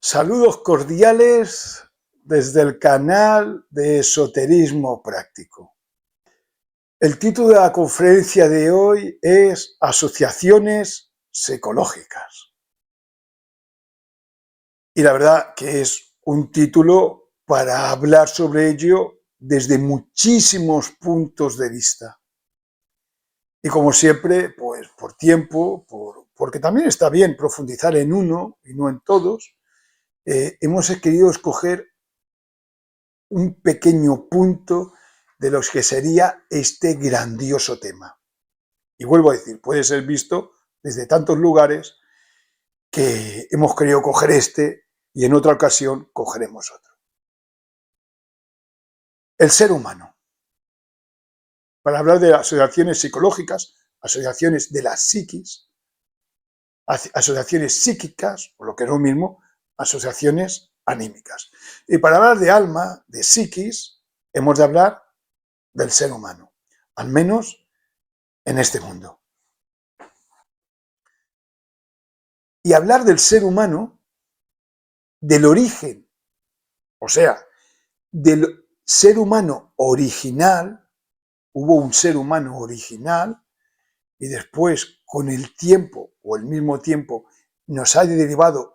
Saludos cordiales desde el canal de Esoterismo Práctico. El título de la conferencia de hoy es Asociaciones psicológicas. Y la verdad que es un título para hablar sobre ello desde muchísimos puntos de vista. Y como siempre, pues por tiempo, porque también está bien profundizar en uno y no en todos, hemos querido escoger un pequeño punto de los que sería este grandioso tema. Y vuelvo a decir, puede ser visto desde tantos lugares que hemos querido coger este y en otra ocasión cogeremos otro. El ser humano. Para hablar de asociaciones psicológicas, asociaciones de la psiquis, asociaciones psíquicas, o lo que es lo mismo, asociaciones anímicas. Y para hablar de alma, de psiquis, hemos de hablar del ser humano, al menos en este mundo. Y hablar del ser humano, del origen, o sea, del ser humano original, hubo un ser humano original y después con el tiempo o el mismo tiempo nos ha derivado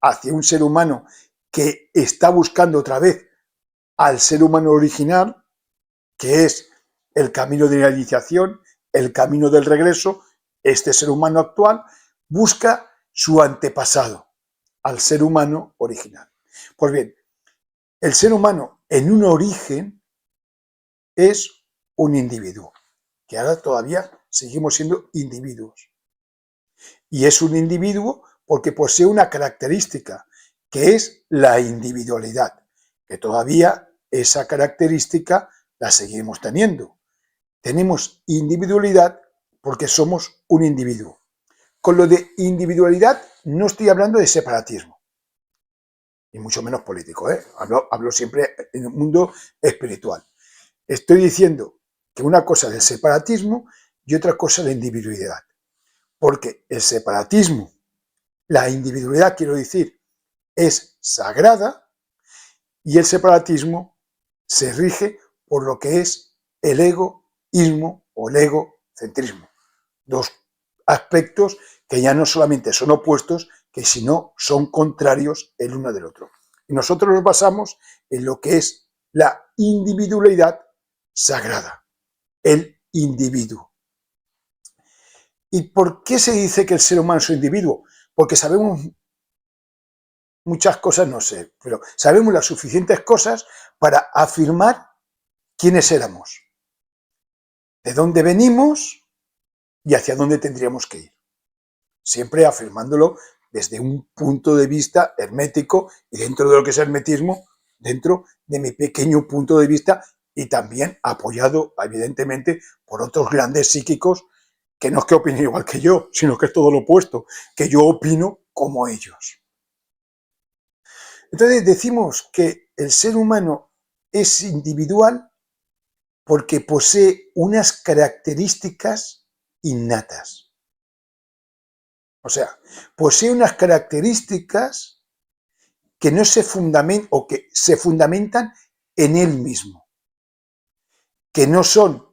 hacia un ser humano que está buscando otra vez al ser humano original, que es el camino de la iniciación, el camino del regreso. Este ser humano actual busca su antepasado, al ser humano original. Pues bien, el ser humano en un origen es un individuo, que ahora todavía seguimos siendo individuos. Y es un individuo porque posee una característica, que es la individualidad, que todavía esa característica la seguimos teniendo. Tenemos individualidad porque somos un individuo. Con lo de individualidad no estoy hablando de separatismo, y mucho menos político, ¿eh? Hablo siempre en el mundo espiritual. Estoy diciendo que una cosa es el separatismo y otra cosa es la individualidad. Porque el separatismo, la individualidad, quiero decir, es sagrada y el separatismo se rige por lo que es el egoísmo o el egocentrismo. Dos aspectos que ya no solamente son opuestos, que sino son contrarios el uno del otro. Y nosotros nos basamos en lo que es la individualidad sagrada, el individuo. ¿Y por qué se dice que el ser humano es un individuo? Porque sabemos muchas cosas, no sé, pero sabemos las suficientes cosas para afirmar quiénes éramos, de dónde venimos y hacia dónde tendríamos que ir. Siempre afirmándolo desde un punto de vista hermético y dentro de lo que es hermetismo, dentro de mi pequeño punto de vista y también apoyado, evidentemente, por otros grandes psíquicos que no es que opinen igual que yo, sino que es todo lo opuesto, que yo opino como ellos. Entonces decimos que el ser humano es individual porque posee unas características innatas. O sea, posee unas características que no se fundamentan o que se fundamentan en él mismo, que no son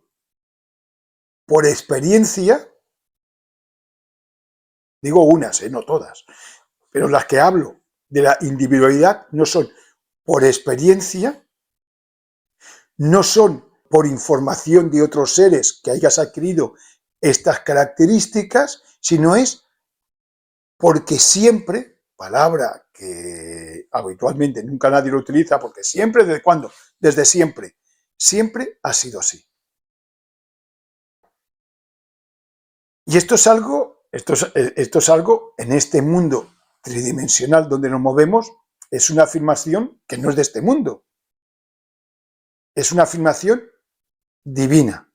por experiencia, digo unas, no todas, pero las que hablo de la individualidad no son por experiencia, no son por información de otros seres que hayas adquirido estas características, sino es porque siempre, palabra que habitualmente nunca nadie lo utiliza, porque siempre, ¿desde cuándo? Desde siempre. Siempre ha sido así. Y esto es algo en este mundo tridimensional donde nos movemos, es una afirmación que no es de este mundo. Es una afirmación divina.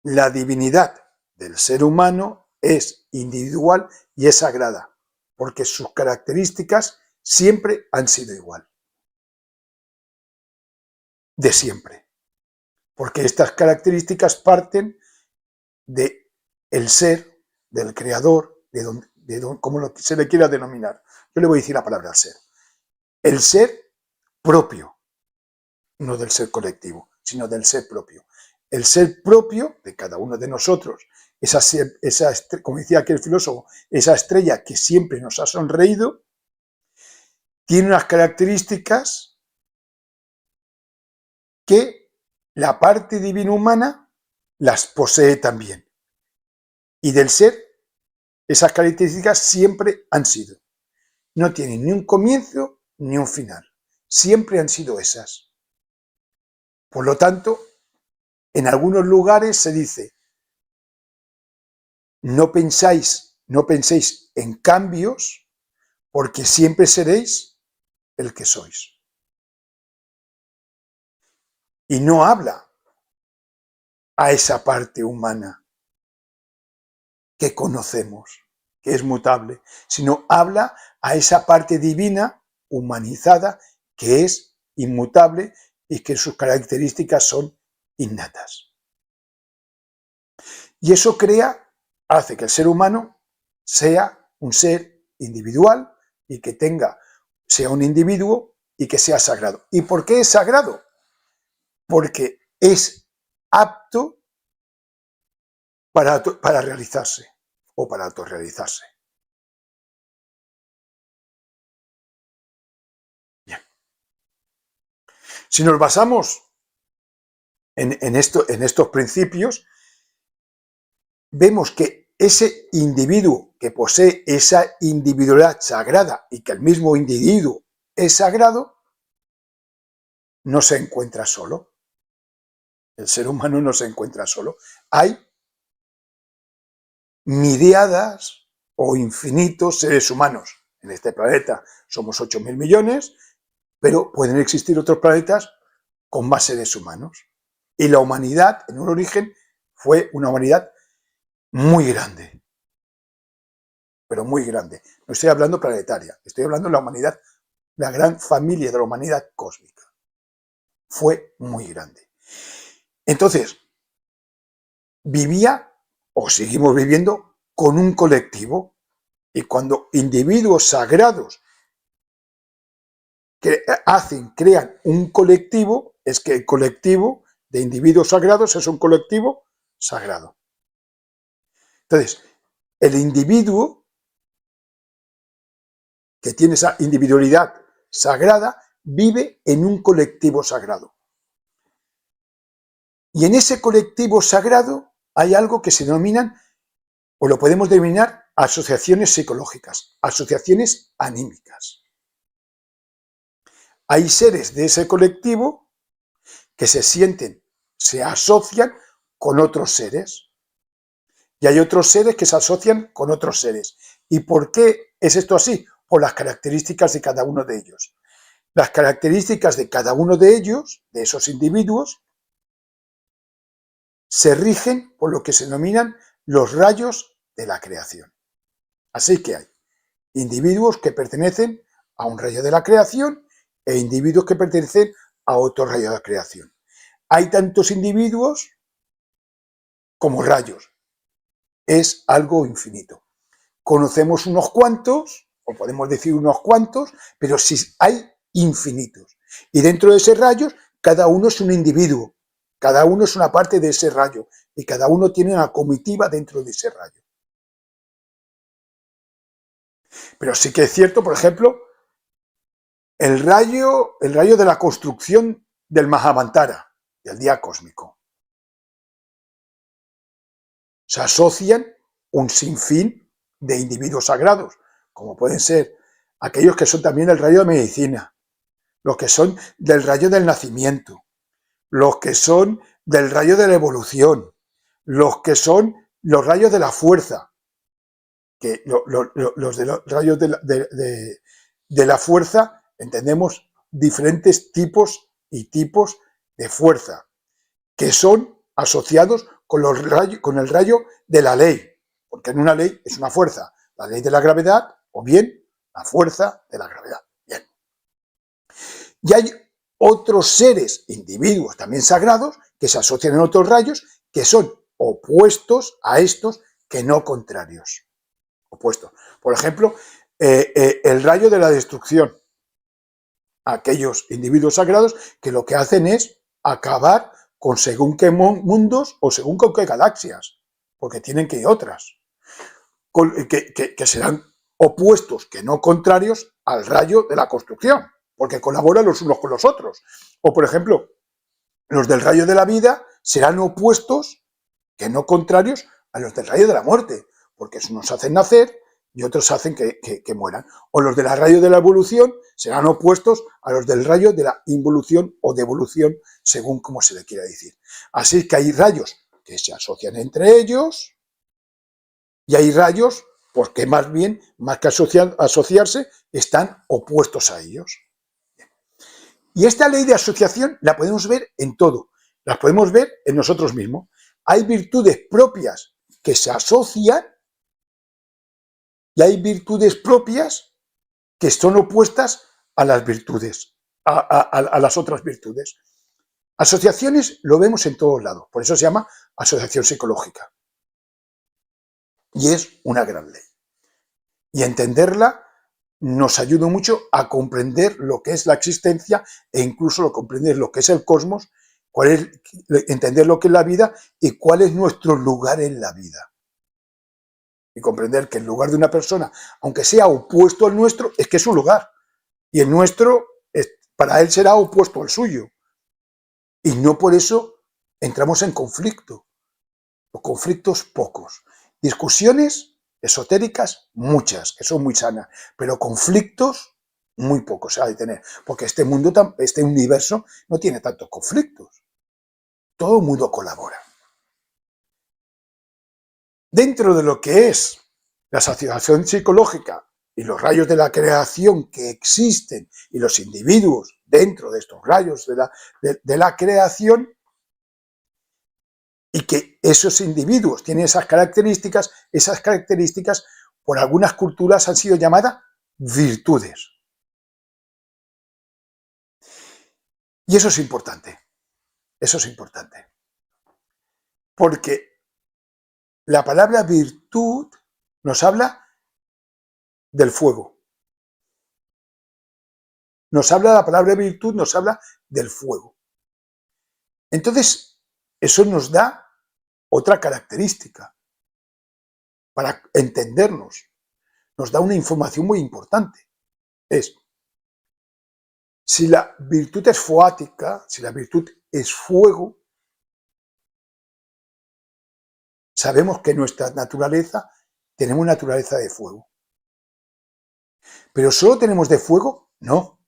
La divinidad del ser humano es individual y es sagrada, porque sus características siempre han sido igual. De siempre. Porque estas características parten del ser, del creador, como se le quiera denominar. Yo le voy a decir la palabra ser. El ser propio, no del ser colectivo, sino del ser propio. El ser propio de cada uno de nosotros, como decía aquel filósofo, esa estrella que siempre nos ha sonreído, tiene unas características que la parte divina humana las posee también. Y del ser, esas características siempre han sido. No tienen ni un comienzo ni un final. Siempre han sido esas. Por lo tanto, en algunos lugares se dice, no penséis en cambios, porque siempre seréis el que sois. Y no habla a esa parte humana que conocemos, que es mutable, sino habla a esa parte divina, humanizada, que es inmutable y que sus características son innatas. Y eso hace que el ser humano sea un ser individual y que sea un individuo y que sea sagrado. ¿Y por qué es sagrado? Porque es apto para realizarse o para autorrealizarse. Bien. Si nos basamos en estos principios, vemos que ese individuo que posee esa individualidad sagrada y que el mismo individuo es sagrado, no se encuentra solo. El ser humano no se encuentra solo. Hay miriadas o infinitos seres humanos. En este planeta somos 8.000 millones, pero pueden existir otros planetas con más seres humanos. Y la humanidad, en un origen, fue una humanidad muy grande. Pero muy grande. No estoy hablando planetaria, estoy hablando de la humanidad, la gran familia de la humanidad cósmica. Fue muy grande. Entonces, vivía, o seguimos viviendo, con un colectivo. Y cuando individuos sagrados crean un colectivo, es que el colectivo de individuos sagrados es un colectivo sagrado. Entonces, el individuo que tiene esa individualidad sagrada vive en un colectivo sagrado. Y en ese colectivo sagrado hay algo que se denominan, o lo podemos denominar, asociaciones psicológicas, asociaciones anímicas. Hay seres de ese colectivo que se asocian con otros seres. Y hay otros seres que se asocian con otros seres. ¿Y por qué es esto así? Por las características de cada uno de ellos. Las características de cada uno de ellos, de esos individuos, se rigen por lo que se denominan los rayos de la creación. Así que hay individuos que pertenecen a un rayo de la creación e individuos que pertenecen a otro rayo de la creación. Hay tantos individuos como rayos. Es algo infinito. Conocemos unos cuantos, o podemos decir unos cuantos, pero sí hay infinitos. Y dentro de ese rayo, cada uno es un individuo. Cada uno es una parte de ese rayo y cada uno tiene una comitiva dentro de ese rayo. Pero sí que es cierto, por ejemplo, el rayo de la construcción del Mahamantara, del día cósmico. Se asocian un sinfín de individuos sagrados, como pueden ser aquellos que son también del rayo de medicina, los que son del rayo del nacimiento, los que son del rayo de la evolución, los que son los rayos de la fuerza, que los de los rayos de la fuerza entendemos diferentes tipos y tipos de fuerza, que son asociados con el rayo de la ley, porque en una ley es una fuerza, la ley de la gravedad o bien la fuerza de la gravedad. Bien. Y hay otros seres, individuos también sagrados, que se asocian en otros rayos, que son opuestos a estos, que no contrarios. Opuestos. Por ejemplo, el rayo de la destrucción. Aquellos individuos sagrados que lo que hacen es acabar con según qué mundos o según con qué galaxias, porque tienen que ir otras, que serán opuestos, que no contrarios, al rayo de la construcción, porque colaboran los unos con los otros. O, por ejemplo, los del rayo de la vida serán opuestos, que no contrarios, a los del rayo de la muerte, porque unos hacen nacer y otros hacen que mueran. O los del rayo de la evolución serán opuestos a los del rayo de la involución o devolución, según como se le quiera decir. Así que hay rayos que se asocian entre ellos y hay rayos pues, que más bien, más que asociarse, están opuestos a ellos. Y esta ley de asociación la podemos ver en todo, la podemos ver en nosotros mismos. Hay virtudes propias que se asocian y hay virtudes propias que son opuestas a las virtudes, a las otras virtudes. Asociaciones lo vemos en todos lados, por eso se llama asociación psicológica. Y es una gran ley. Y entenderla nos ayuda mucho a comprender lo que es la existencia e incluso a comprender lo que es el cosmos, entender lo que es la vida y cuál es nuestro lugar en la vida. Y comprender que el lugar de una persona, aunque sea opuesto al nuestro, es que es un lugar. Y el nuestro, para él será opuesto al suyo. Y no por eso entramos en conflicto. Los conflictos pocos. Discusiones esotéricas muchas, que son muy sanas, pero conflictos muy pocos se ha de tener. Porque este mundo, este universo no tiene tantos conflictos. Todo el mundo colabora. Dentro de lo que es la asociación psicológica y los rayos de la creación que existen y los individuos dentro de estos rayos de la creación, y que esos individuos tienen esas características por algunas culturas han sido llamadas virtudes. Y eso es importante, porque la palabra virtud nos habla del fuego. La palabra virtud nos habla del fuego. Entonces, eso nos da otra característica para entendernos. Nos da una información muy importante. Es, si la virtud es foática, si la virtud es fuego, sabemos que nuestra naturaleza, tenemos naturaleza de fuego. ¿Pero solo tenemos de fuego? No.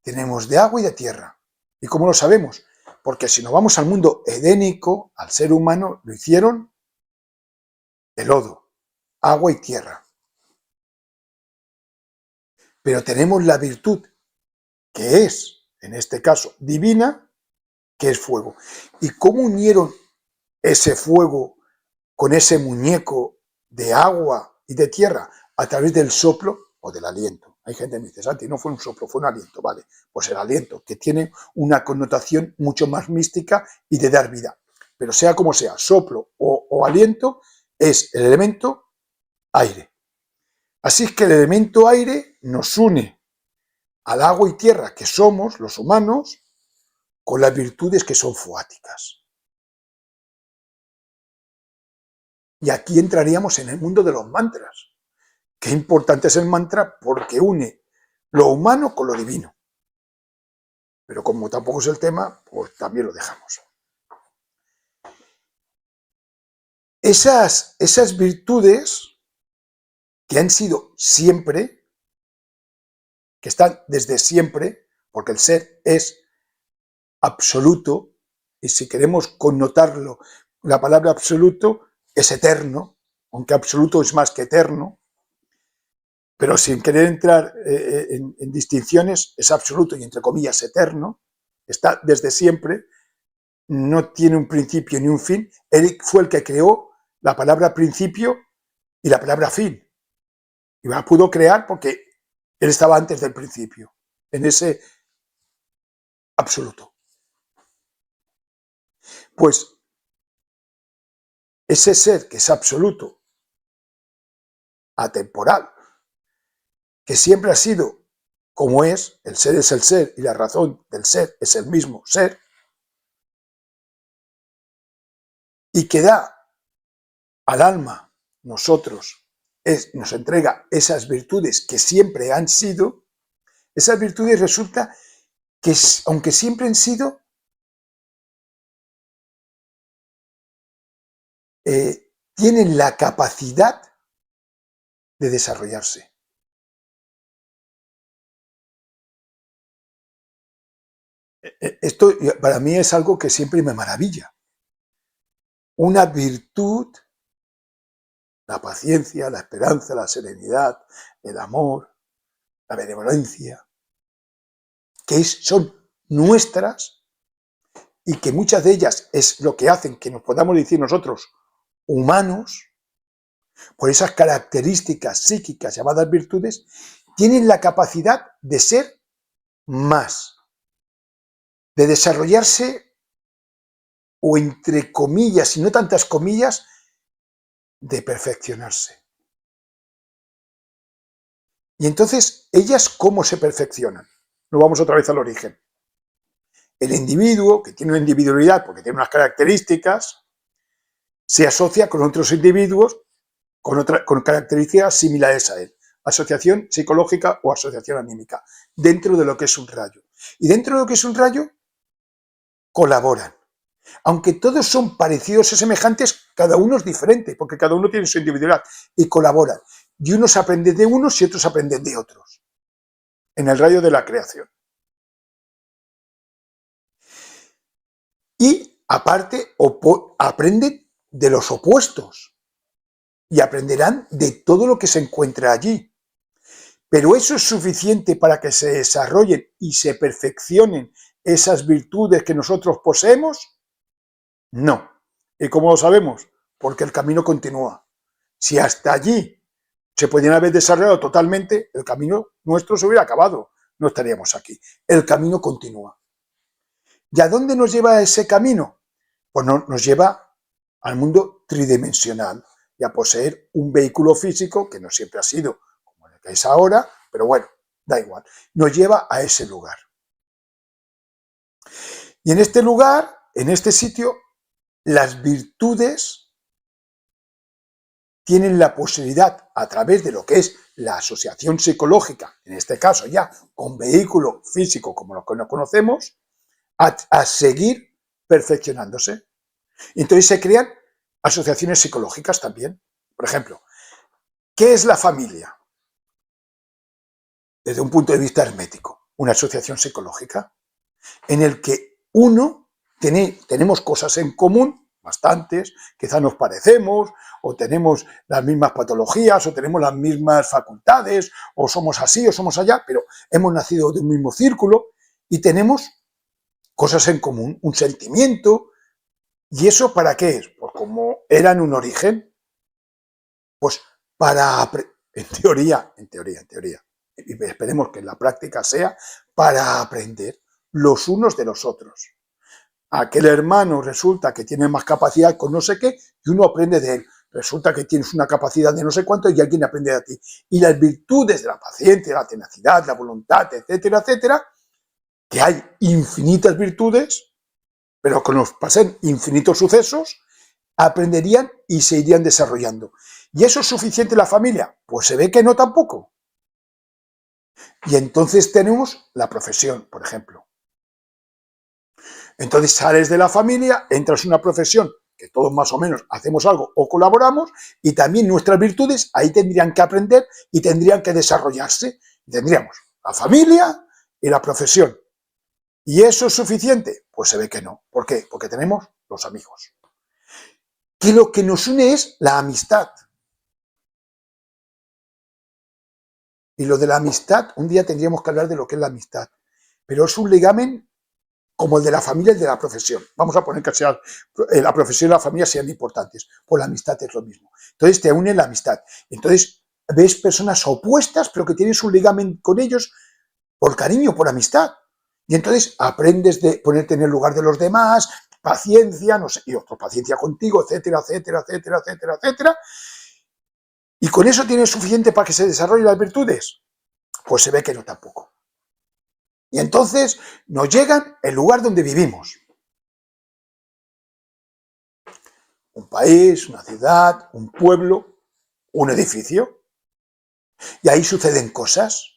Tenemos de agua y de tierra. ¿Y cómo lo sabemos? Porque si nos vamos al mundo edénico, al ser humano, lo hicieron de lodo, agua y tierra. Pero tenemos la virtud, que es, en este caso, divina, que es fuego. ¿Y cómo unieron ese fuego con ese muñeco de agua y de tierra? A través del soplo o del aliento. Hay gente que me dice, Santi, no fue un soplo, fue un aliento. Vale, pues el aliento, que tiene una connotación mucho más mística y de dar vida. Pero sea como sea, soplo o aliento, es el elemento aire. Así es que el elemento aire nos une al agua y tierra que somos los humanos con las virtudes que son foáticas. Y aquí entraríamos en el mundo de los mantras. Qué importante es el mantra porque une lo humano con lo divino. Pero como tampoco es el tema, pues también lo dejamos. Esas virtudes que han sido siempre, que están desde siempre, porque el ser es absoluto, y si queremos connotarlo, la palabra absoluto es eterno, aunque absoluto es más que eterno, pero sin querer entrar en distinciones, es absoluto y entre comillas eterno, está desde siempre, no tiene un principio ni un fin. Él fue el que creó la palabra principio y la palabra fin. Y la pudo crear porque él estaba antes del principio, en ese absoluto. Pues ese ser que es absoluto atemporal, que siempre ha sido como es el ser y la razón del ser es el mismo ser, y que da al alma, nos entrega esas virtudes que siempre han sido, esas virtudes resulta que, aunque siempre han sido, tienen la capacidad de desarrollarse. Esto para mí es algo que siempre me maravilla. Una virtud, la paciencia, la esperanza, la serenidad, el amor, la benevolencia, que son nuestras y que muchas de ellas es lo que hacen que nos podamos decir nosotros humanos, por esas características psíquicas llamadas virtudes, tienen la capacidad de ser más, de desarrollarse, o entre comillas, y no tantas comillas, de perfeccionarse. Y entonces, ¿ellas cómo se perfeccionan? Nos vamos otra vez al origen. El individuo, que tiene una individualidad porque tiene unas características, se asocia con otros individuos con características similares a él. Asociación psicológica o asociación anímica, dentro de lo que es un rayo. Y dentro de lo que es un rayo, colaboran. Aunque todos son parecidos y semejantes, cada uno es diferente, porque cada uno tiene su individualidad, y colaboran. Y unos aprenden de unos y otros aprenden de otros, en el rayo de la creación. Y aparte, aprenden de los opuestos, y aprenderán de todo lo que se encuentra allí. Pero eso es suficiente para que se desarrollen y se perfeccionen esas virtudes que nosotros poseemos. No. ¿Y cómo lo sabemos? Porque el camino continúa. Si hasta allí se podían haber desarrollado totalmente, el camino nuestro se hubiera acabado. No estaríamos aquí. El camino continúa. ¿Y a dónde nos lleva ese camino? Pues nos lleva al mundo tridimensional y a poseer un vehículo físico que no siempre ha sido como el que es ahora, pero bueno, da igual. Nos lleva a ese lugar. Y en este lugar, en este sitio, las virtudes tienen la posibilidad, a través de lo que es la asociación psicológica, en este caso ya con vehículo físico como lo que nos conocemos, a seguir perfeccionándose. Entonces se crean asociaciones psicológicas también. Por ejemplo, ¿qué es la familia? Desde un punto de vista hermético, una asociación psicológica en el que tenemos cosas en común, bastantes, quizá nos parecemos, o tenemos las mismas patologías, o tenemos las mismas facultades, o somos así, o somos allá, pero hemos nacido de un mismo círculo y tenemos cosas en común, un sentimiento. ¿Y eso para qué es? Pues como era en un origen, pues en teoría, y esperemos que en la práctica sea, para aprender los unos de los otros. Aquel hermano resulta que tiene más capacidad con no sé qué y uno aprende de él. Resulta que tienes una capacidad de no sé cuánto y alguien aprende de ti. Y las virtudes de la paciencia, la tenacidad, la voluntad, etcétera, etcétera, que hay infinitas virtudes, pero que nos pasen infinitos sucesos, aprenderían y se irían desarrollando. ¿Y eso es suficiente en la familia? Pues se ve que no tampoco. Y entonces tenemos la profesión, por ejemplo. Entonces sales de la familia, entras en una profesión que todos más o menos hacemos algo o colaboramos, y también nuestras virtudes ahí tendrían que aprender y tendrían que desarrollarse. Tendríamos la familia y la profesión. ¿Y eso es suficiente? Pues se ve que no. ¿Por qué? Porque tenemos los amigos. Que lo que nos une es la amistad. Y lo de la amistad, un día tendríamos que hablar de lo que es la amistad. Pero es un ligamen como el de la familia y el de la profesión. Vamos a poner que sea la profesión y la familia sean importantes. Pues la amistad es lo mismo. Entonces te une la amistad. Entonces ves personas opuestas, pero que tienes un ligamen con ellos por cariño, por amistad. Y entonces aprendes de ponerte en el lugar de los demás, paciencia, no sé, y otro, paciencia contigo, etcétera, etcétera, etcétera, etcétera, etcétera. ¿Y con eso tiene suficiente para que se desarrollen las virtudes? Pues se ve que no tampoco. Y entonces nos llegan el lugar donde vivimos. Un país, una ciudad, un pueblo, un edificio. Y ahí suceden cosas.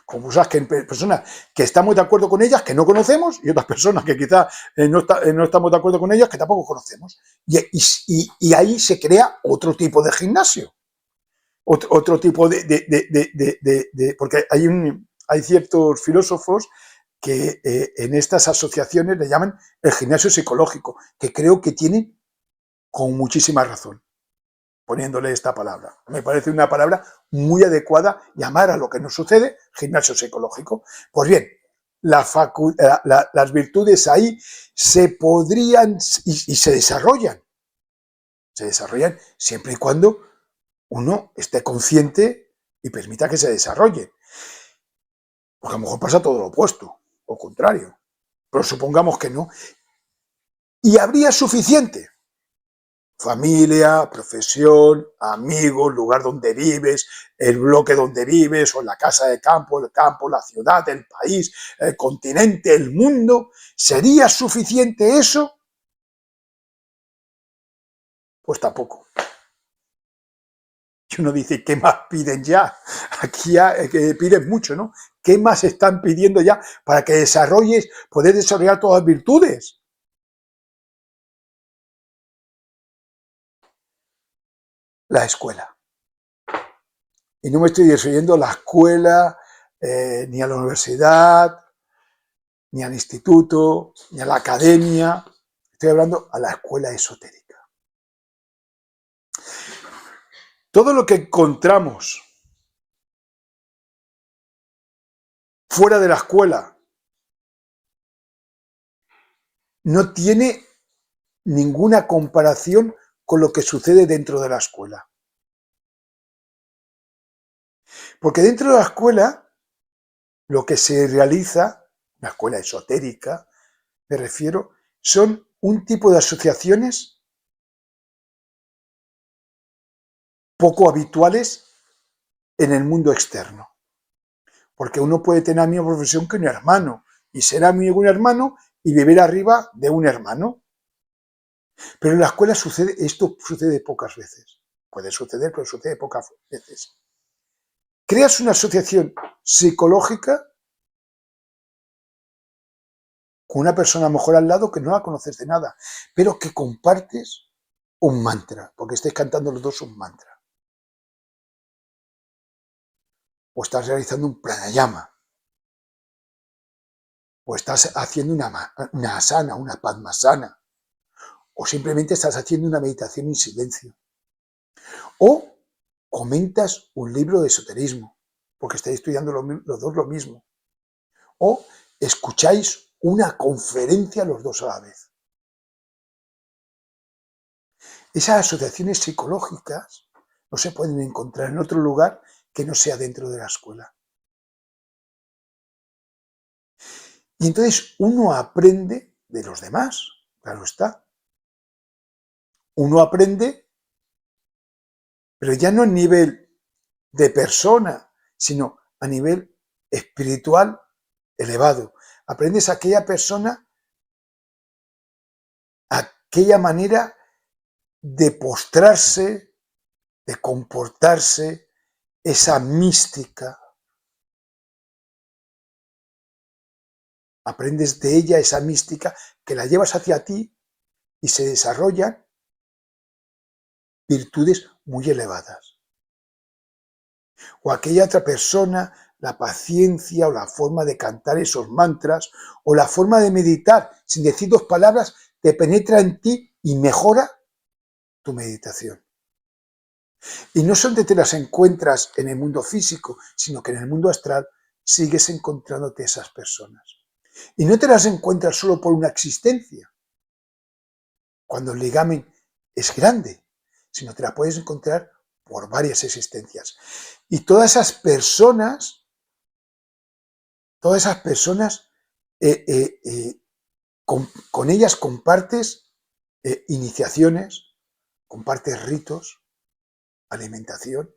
Como cosas que personas que estamos de acuerdo con ellas, que no conocemos, y otras personas que quizás no estamos de acuerdo con ellas, que tampoco conocemos. Y ahí se crea otro tipo de gimnasio. Otro tipo porque hay ciertos filósofos que en estas asociaciones le llaman el gimnasio psicológico, que creo que tienen con muchísima razón, poniéndole esta palabra. Me parece una palabra muy adecuada, llamar a lo que nos sucede gimnasio psicológico. Pues bien, las virtudes ahí se podrían y se desarrollan siempre y cuando uno esté consciente y permita que se desarrolle. Porque a lo mejor pasa todo lo opuesto, o contrario. Pero supongamos que no. Y habría suficiente. Familia, profesión, amigos, lugar donde vives, el bloque donde vives, o la casa de campo, el campo, la ciudad, el país, el continente, el mundo. ¿Sería suficiente eso? Pues tampoco. Y uno dice, ¿qué más piden ya? Aquí ya piden mucho, ¿no? ¿Qué más están pidiendo ya para que poder desarrollar todas las virtudes? La escuela. Y no me estoy refiriendo a la escuela, ni a la universidad, ni al instituto, ni a la academia. Estoy hablando a la escuela esotérica. Todo lo que encontramos fuera de la escuela no tiene ninguna comparación con lo que sucede dentro de la escuela. Porque dentro de la escuela, lo que se realiza, la escuela esotérica, me refiero, son un tipo de asociaciones poco habituales en el mundo externo. Porque uno puede tener la misma profesión que un hermano, y ser amigo de un hermano y vivir arriba de un hermano. Pero en la escuela esto sucede pocas veces. Puede suceder, pero sucede pocas veces. Creas una asociación psicológica con una persona a lo mejor al lado que no la conoces de nada, pero que compartes un mantra, porque estáis cantando los dos un mantra. O estás realizando un pranayama, o estás haciendo una asana, una padmasana, o simplemente estás haciendo una meditación en silencio. O comentas un libro de esoterismo, porque estáis estudiando los dos lo mismo. O escucháis una conferencia los dos a la vez. Esas asociaciones psicológicas no se pueden encontrar en otro lugar que no sea dentro de la escuela. Y entonces uno aprende de los demás, claro está. Uno aprende, pero ya no a nivel de persona, sino a nivel espiritual elevado. Aprendes a aquella persona, aquella manera de postrarse, de comportarse, esa mística. Aprendes de ella esa mística que la llevas hacia ti y se desarrollan virtudes muy elevadas. O aquella otra persona, la paciencia o la forma de cantar esos mantras o la forma de meditar sin decir dos palabras te penetra en ti y mejora tu meditación. Y no solamente te las encuentras en el mundo físico, sino que en el mundo astral sigues encontrándote esas personas. Y no te las encuentras solo por una existencia, cuando el ligamen es grande, sino te la puedes encontrar por varias existencias. Y todas esas personas, con ellas compartes iniciaciones, compartes ritos, alimentación,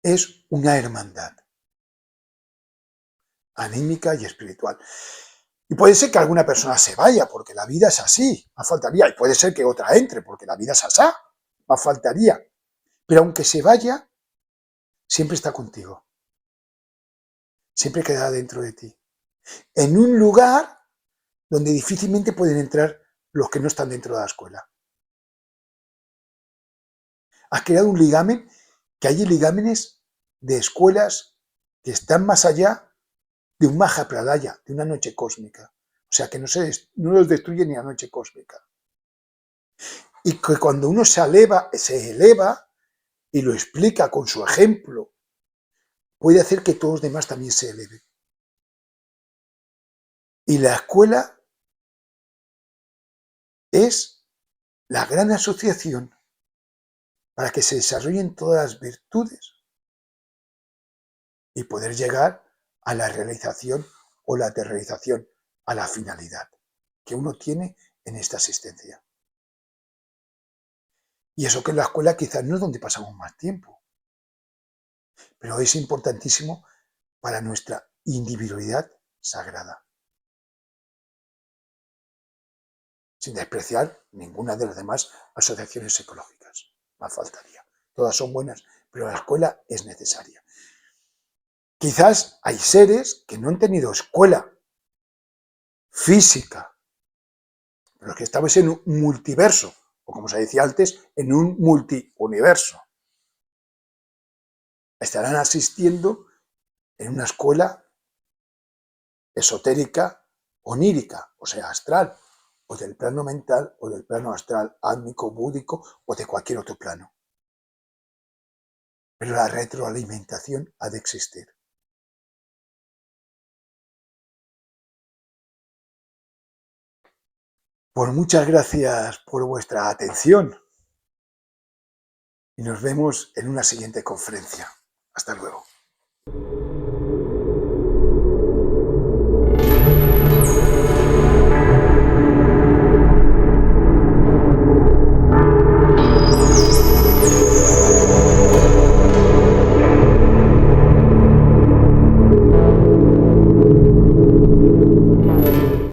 es una hermandad anímica y espiritual. Y puede ser que alguna persona se vaya, porque la vida es así, más faltaría. Y puede ser que otra entre, porque la vida es asá, más faltaría. Pero aunque se vaya, siempre está contigo. Siempre quedará dentro de ti. En un lugar donde difícilmente pueden entrar los que no están dentro de la escuela. Has creado un ligamen, que hay ligámenes de escuelas que están más allá de un Mahapradaya, de una noche cósmica. O sea, que no los destruye ni la noche cósmica. Y que cuando uno se eleva y lo explica con su ejemplo, puede hacer que todos los demás también se eleven. Y la escuela es la gran asociación para que se desarrollen todas las virtudes y poder llegar a la realización o la realización, a la finalidad que uno tiene en esta existencia. Y eso que en la escuela quizás no es donde pasamos más tiempo, pero es importantísimo para nuestra individualidad sagrada. Sin despreciar ninguna de las demás asociaciones ecológicas. Más faltaría. Todas son buenas, pero la escuela es necesaria. Quizás hay seres que no han tenido escuela física, pero que estamos en un multiverso, o como se decía antes, en un multiuniverso. Estarán asistiendo en una escuela esotérica, onírica, o sea, astral, o del plano mental, o del plano astral, álmico, búdico, o de cualquier otro plano. Pero la retroalimentación ha de existir. Pues muchas gracias por vuestra atención y nos vemos en una siguiente conferencia. Hasta luego.